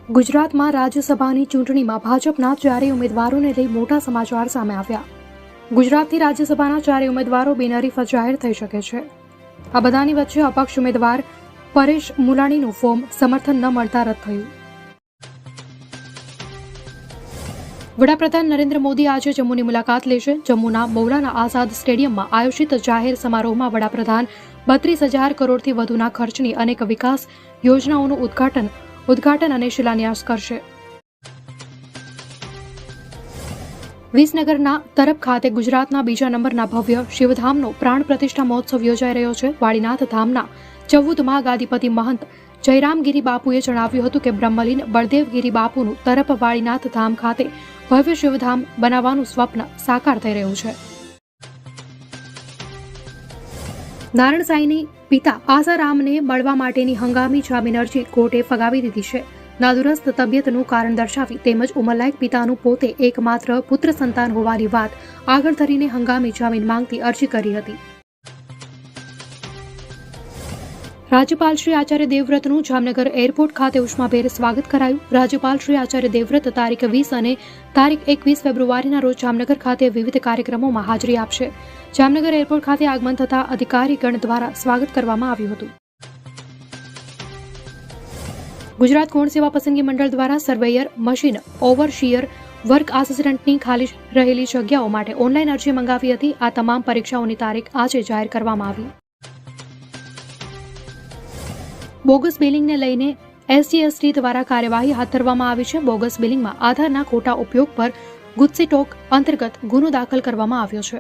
ગુજરાતમાં રાજ્યસભાની ચૂંટણીમાં ભાજપના ચારેય ઉમેદવારોને લઈ મોટા સમાચાર સામે આવ્યા. ગુજરાતથી રાજ્યસભાના ચારેય ઉમેદવારો બિનહરીફ જાહેર થઈ શકે છે. આ બધાની વચ્ચે અપક્ષ ઉમેદવાર પરેશ મુલાણીનું ફોર્મ સમર્થન ન મળતા રદ થયું. વડાપ્રધાન નરેન્દ્ર મોદી આજે જમ્મુની મુલાકાત લેશે. જમ્મુના મૌલાના આઝાદ સ્ટેડિયમમાં આયોજિત જાહેર સમારોહમાં વડાપ્રધાન 32,000 કરોડથી વધુના ખર્ચની અનેક વિકાસ યોજનાઓનું ઉદ્ઘાટન અને શિલાન્યાસ કરશે. વિસનગરના તરફ ખાતે ગુજરાતના બીજા નંબરના ભવ્ય શિવધામનો પ્રાણ પ્રતિષ્ઠા મહોત્સવ યોજાઈ રહ્યો છે. વાળીનાથ ધામના 14મા ગાદીપતિ મહંત જયરામગીરી બાપુએ જણાવ્યું હતું કે બ્રહ્મલીન બળદેવગીરી બાપુનું તરફ વાળીનાથ ધામ ખાતે ભવ્ય શિવધામ બનાવવાનું સ્વપ્ન સાકાર થઈ રહ્યું છે. નારાયણ સાંઈની પિતા આસારામને મળવા માટેની હંગામી જામીન અરજી કોર્ટે ફગાવી દીધી છે. નાદુરસ્ત તબિયતનું કારણ દર્શાવી તેમજ ઉંમરલાયક પિતાનું પોતે એકમાત્ર પુત્ર સંતાન હોવાની વાત આગળ ધરીને હંગામી જામીન માંગતી અરજી કરી હતી. રાજ્યપાલ શ્રી આચાર્ય દેવવ્રતનું જામનગર એરપોર્ટ ખાતે ઉષ્માભેર સ્વાગત કરાયું. રાજ્યપાલ શ્રી આચાર્ય દેવવ્રત તારીખ 20 અને તારીખ 21 ફેબ્રુઆરીના રોજ જામનગર ખાતે વિવિધ કાર્યક્રમોમાં હાજરી આપશે. જામનગર એરપોર્ટ ખાતે આગમન થતા અધિકારીગણ દ્વારા સ્વાગત કરવામાં આવ્યું હતું. ગુજરાત ગૌણ સેવા પસંદગી મંડળ દ્વારા સર્વેયર, મશીન ઓવરશીયર, વર્ક આસિસ્ટન્ટની ખાલી રહેલી જગ્યાઓ માટે ઓનલાઈન અરજી મંગાવી હતી. આ તમામ પરીક્ષાઓની તારીખ આજે જાહેર કરવામાં આવી. બોગસ બિલિંગને લઈને SGST દ્વારા કાર્યવાહી હાથ ધરવામાં આવી છે. બોગસ બિલિંગમાં આધારના ખોટા ઉપયોગ પર ગુજસીટોક અંતર્ગત ગુનો દાખલ કરવામાં આવ્યો છે.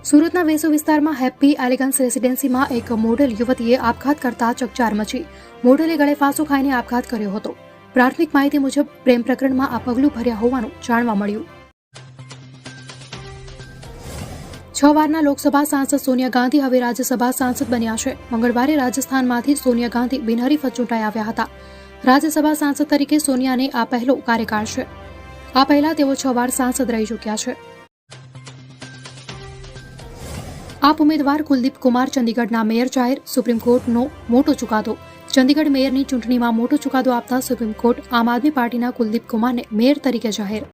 સુરતના વેસુ વિસ્તારમાં હેપ્પી એલિગન્સ રેસિડેન્સીમાં એક મોડેલ યુવતીએ આપઘાત કરતા ચકચાર મચી. મોડેલે ગળે ફાંસો ખાઈને આપઘાત કર્યો હતો. પ્રાથમિક માહિતી મુજબ પ્રેમ પ્રકરણમાં આ પગલું ભર્યા હોવાનું જાણવા મળ્યું. 6 વારના લોકસભા સાંસદ સોનિયા ગાંધી હવે રાજ્યસભા સાંસદ બન્યા છે. મંગળવારે રાજસ્થાનમાંથી સોનિયા ગાંધી બિનહરીફ ચૂંટાઈ આવ્યા હતા. રાજ્યસભા સાંસદ તરીકે સોનિયાને આ પહેલો કાર્યકાળ છે. આ પહેલા તેઓ 6 વાર સાંસદ રહી ચૂક્યા છે. આપ ઉમેદવાર કુલદીપ કુમાર ચંદીગઢના મેયર જાહેર. સુપ્રીમ કોર્ટનો મોટો ચુકાદો. ચંદીગઢ મેયરની ચૂંટણીમાં મોટો ચુકાદો આપતા સુપ્રીમ કોર્ટ આમ આદમી પાર્ટીના કુલદીપ કુમારને મેયર તરીકે જાહેર.